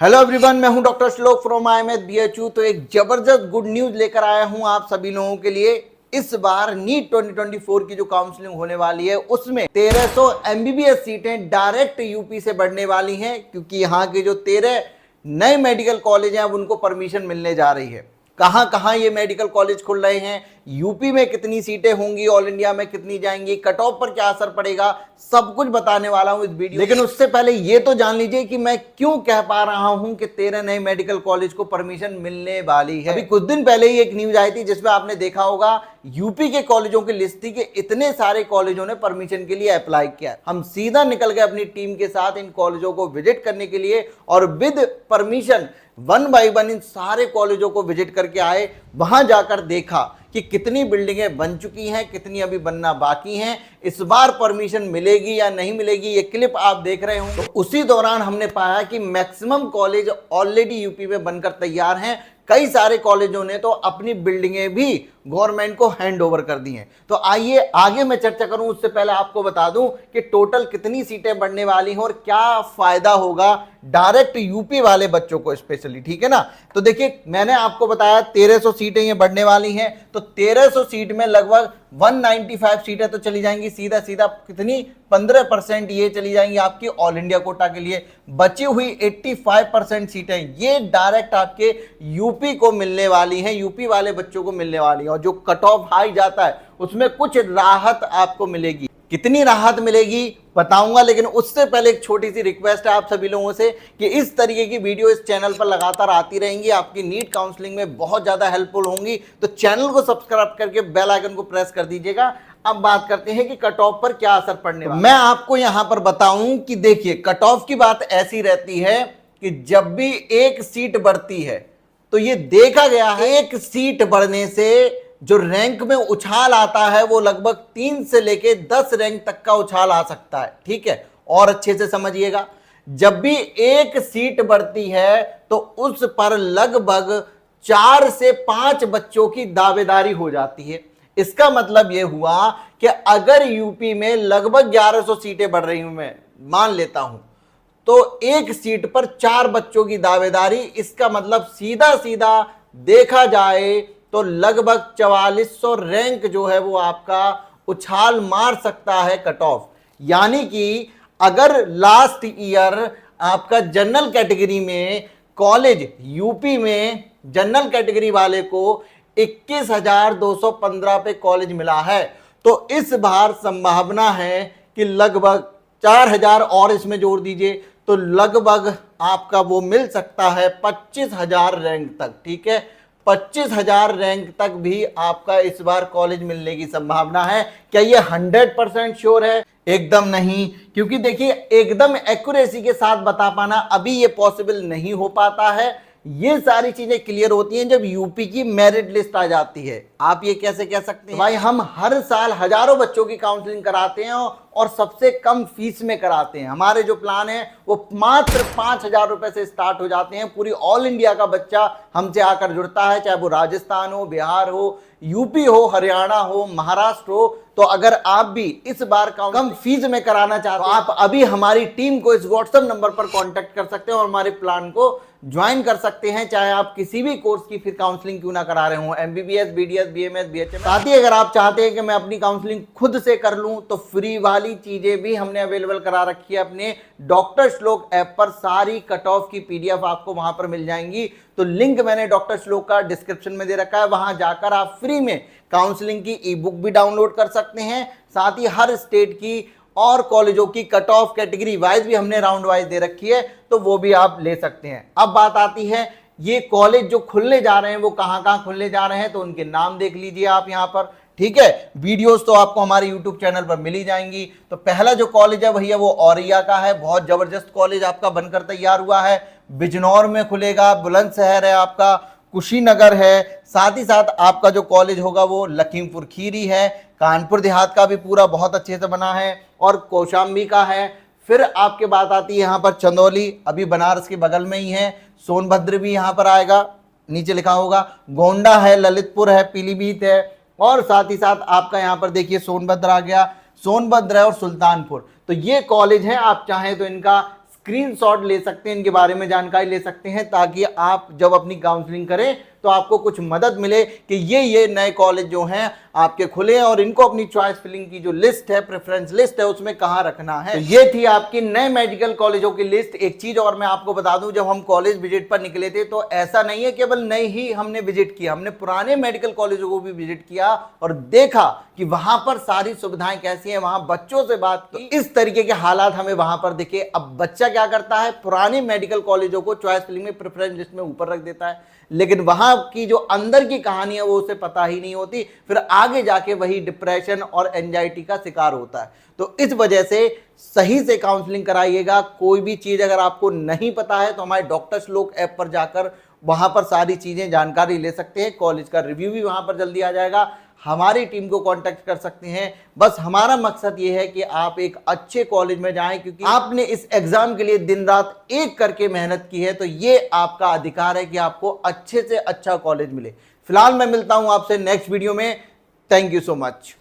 Hello everyone, मैं हूं doctor श्लोक फ्रॉम IIMS BHU। तो एक जबरदस्त गुड न्यूज लेकर आया हूं आप सभी लोगों के लिए। इस बार नीट 2024 की जो काउंसलिंग होने वाली है उसमें 1300 MBBS सीटें डायरेक्ट यूपी से बढ़ने वाली हैं, क्योंकि यहाँ के जो 13 नए मेडिकल कॉलेज हैं अब उनको परमिशन मिलने जा रही है। कहां कहां ये मेडिकल कॉलेज खुल रहे हैं, यूपी में कितनी सीटें होंगी, ऑल इंडिया में कितनी जाएंगी, कट ऑफ पर क्या असर पड़ेगा, सब कुछ बताने वाला हूं इस वीडियो। लेकिन उससे पहले ये तो जान लीजिए कि मैं क्यों कह पा रहा हूं कि 13 नए मेडिकल कॉलेज को परमिशन मिलने वाली है। अभी कुछ दिन पहले ही एक न्यूज आई थी जिसमें आपने देखा होगा यूपी के कॉलेजों की लिस्ट थी कि इतने सारे कॉलेजों ने परमिशन के लिए अप्लाई किया। हम सीधा निकल गए अपनी टीम के साथ इन कॉलेजों को विजिट करने के लिए और विद परमिशन 1 बाय 1 इन सारे कॉलेजों को विजिट करके आए। वहां जाकर देखा कि कितनी बिल्डिंगें बन चुकी हैं, कितनी अभी बनना बाकी हैं, इस बार परमिशन मिलेगी या नहीं मिलेगी, ये क्लिप आप देख रहे हो। तो उसी दौरान हमने पाया कि मैक्सिमम कॉलेज ऑलरेडी यूपी में बनकर तैयार हैं। कई सारे कॉलेजों ने तो अपनी बिल्डिंगें भी गवर्नमेंट को हैंड ओवर कर दी हैं। तो आइए आगे मैं चर्चा करूं, उससे पहले आपको बता दूं कि टोटल कितनी सीटें बढ़ने वाली हैं और क्या फायदा होगा डायरेक्ट यूपी वाले बच्चों को स्पेशली, ठीक है ना। तो देखिए, मैंने आपको बताया 1300 सीटें ये बढ़ने वाली हैं। तो 1300 सीट में लगभग 195 सीटें तो चली जाएंगी सीधा सीधा, कितनी 15% ये चली जाएंगी आपकी ऑल इंडिया कोटा के लिए। बची हुई 85% सीटें ये डायरेक्ट आपके यूपी को मिलने वाली हैं, यूपी वाले बच्चों को मिलने वाली हैं। और जो कट ऑफ हाई जाता है उसमें कुछ राहत आपको मिलेगी। कितनी राहत मिलेगी बताऊंगा, लेकिन उससे पहले एक छोटी सी रिक्वेस्ट है आप सभी लोगों से कि इस तरीके की वीडियो इस चैनल पर लगातार आती रहेंगी, आपकी नीट काउंसलिंग में बहुत ज्यादा हेल्पफुल होंगी। तो चैनल को सब्सक्राइब करके बेल आइकन को प्रेस कर दीजिएगा। अब बात करते हैं कि कट ऑफ पर क्या असर पड़ने वाला है। मैं आपको यहां पर बताऊं कि देखिए, कट ऑफ की बात ऐसी रहती है कि जब भी एक सीट बढ़ती है तो ये देखा गया है एक सीट बढ़ने से जो रैंक में उछाल आता है वो लगभग 3 से लेके 10 रैंक तक का उछाल आ सकता है, ठीक है। और अच्छे से समझिएगा, जब भी एक सीट बढ़ती है तो उस पर लगभग 4 से 5 बच्चों की दावेदारी हो जाती है। इसका मतलब यह हुआ कि अगर यूपी में लगभग 1100 सीटें बढ़ रही हूं, मैं मान लेता हूं, तो एक सीट पर 4 बच्चों की दावेदारी, इसका मतलब सीधा सीधा देखा जाए तो लगभग 4400 रैंक जो है वो आपका उछाल मार सकता है कट ऑफ। यानी कि अगर लास्ट ईयर आपका जनरल कैटेगरी में कॉलेज यूपी में जनरल कैटेगरी वाले को 21,215 पे कॉलेज मिला है, तो इस बार संभावना है कि लगभग 4000 और इसमें जोड़ दीजिए तो लगभग आपका वो मिल सकता है 25,000 रैंक तक, ठीक है। 25,000 रैंक तक भी आपका इस बार कॉलेज मिलने की संभावना है। क्या ये 100% श्योर है? एकदम नहीं, क्योंकि देखिए एकदम एक्यूरेसी के साथ बता पाना अभी ये पॉसिबल नहीं हो पाता है। ये सारी चीजें क्लियर होती हैं जब यूपी की मेरिट लिस्ट आ जाती है। आप ये कैसे कह सकते हैं? भाई, हम हर साल हजारों बच्चों की काउंसलिंग कराते हैं और सबसे कम फीस में कराते हैं। हमारे जो प्लान है वो मात्र 5,000 रुपए से स्टार्ट हो जाते हैं। पूरी ऑल इंडिया का बच्चा हमसे आकर जुड़ता है, चाहे वो राजस्थान हो, बिहार हो, यूपी हो, हरियाणा हो, महाराष्ट्र हो। तो अगर आप भी इस बार कम फीस में कराना चाहते हैं, आप अभी हमारी टीम को इस व्हाट्सएप नंबर पर कांटेक्ट कर सकते हैं और हमारे प्लान को ज्वाइन कर सकते हैं, चाहे आप किसी भी कोर्स की फिर काउंसलिंग क्यों ना करा रहे हो, MBBS, BDS, BMS, BHM। साथ ही अगर आप चाहते हैं कि मैं अपनी काउंसलिंग खुद से कर लूं तो फ्री वाली चीजें भी हमने अवेलेबल करा रखी है अपने डॉक्टर श्लोक ऐप पर। सारी कट ऑफ की PDF आपको वहां पर मिल जाएंगी। तो लिंक मैंने डॉक्टर श्लोक का डिस्क्रिप्शन में दे रखा है, वहां जाकर आप फ्री में काउंसलिंग की ई-बुक भी डाउनलोड कर सकते हैं। साथ ही हर स्टेट की और कॉलेजों की कट ऑफ कैटेगरी वाइज भी हमने राउंड वाइज दे रखी है, तो वो भी आप ले सकते हैं। अब बात आती है ये कॉलेज जो खुलने जा रहे हैं वो कहां कहां खुलने जा रहे हैं, तो उनके नाम देख लीजिए आप यहां पर, ठीक है। वीडियोस तो आपको हमारे यूट्यूब चैनल पर मिल ही जाएंगी। तो पहला जो कॉलेज है भैया वो औरैया का है, बहुत जबरदस्त कॉलेज आपका बनकर तैयार हुआ है। बिजनौर में खुलेगा, बुलंदशहर है आपका, कुशीनगर है, साथ ही साथ आपका जो कॉलेज होगा वो लखीमपुर खीरी है, कानपुर देहात का भी पूरा बहुत अच्छे से बना है और कौशाम्बी का है। फिर आपके बात आती है यहाँ पर चंदौली, अभी बनारस के बगल में ही है। सोनभद्र भी यहाँ पर आएगा, नीचे लिखा होगा। गोंडा है, ललितपुर है, पीलीभीत है और साथ ही साथ आपका यहाँ पर देखिए सोनभद्र आ गया, सोनभद्र है और सुल्तानपुर। तो ये कॉलेज है, आप चाहें तो इनका स्क्रीनशॉट ले सकते हैं, इनके बारे में जानकारी ले सकते हैं, ताकि आप जब अपनी काउंसलिंग करें तो आपको कुछ मदद मिले कि ये नए कॉलेज जो हैं आपके खुले हैं और इनको अपनी चॉइस फिलिंग की जो लिस्ट है, प्रेफरेंस लिस्ट है, उसमें कहां रखना है। तो ये थी आपकी नए मेडिकल कॉलेजों की लिस्ट। एक चीज और मैं आपको बता दूं, जब हम कॉलेज विजिट पर निकले थे तो ऐसा नहीं है केवल नए ही हमने विजिट किया, हमने पुराने मेडिकल कॉलेजों को भी विजिट किया और देखा कि वहां पर सारी सुविधाएं कैसी हैं, वहां बच्चों से बात की, इस तरीके के हालात हमें वहां पर दिखे। अब बच्चा क्या करता है, पुराने मेडिकल कॉलेजों को चॉइस फिलिंग में प्रेफरेंस लिस्ट में ऊपर रख देता है, लेकिन वहां की जो अंदर की कहानी है वो उसे पता ही नहीं होती, फिर आगे जाके वही डिप्रेशन और एंजाइटी का शिकार होता है। तो इस वजह से सही से काउंसलिंग कराइएगा। कोई भी चीज अगर आपको नहीं पता है तो हमारे डॉक्टर श्लोक ऐप पर जाकर वहां पर सारी चीजें जानकारी ले सकते हैं। कॉलेज का रिव्यू भी वहां पर जल्दी आ जाएगा। हमारी टीम को कांटेक्ट कर सकते हैं। बस हमारा मकसद ये है कि आप एक अच्छे कॉलेज में जाएं, क्योंकि आपने इस एग्जाम के लिए दिन रात एक करके मेहनत की है, तो ये आपका अधिकार है कि आपको अच्छे से अच्छा कॉलेज मिले। फिलहाल मैं मिलता हूं आपसे नेक्स्ट वीडियो में। Thank you so much.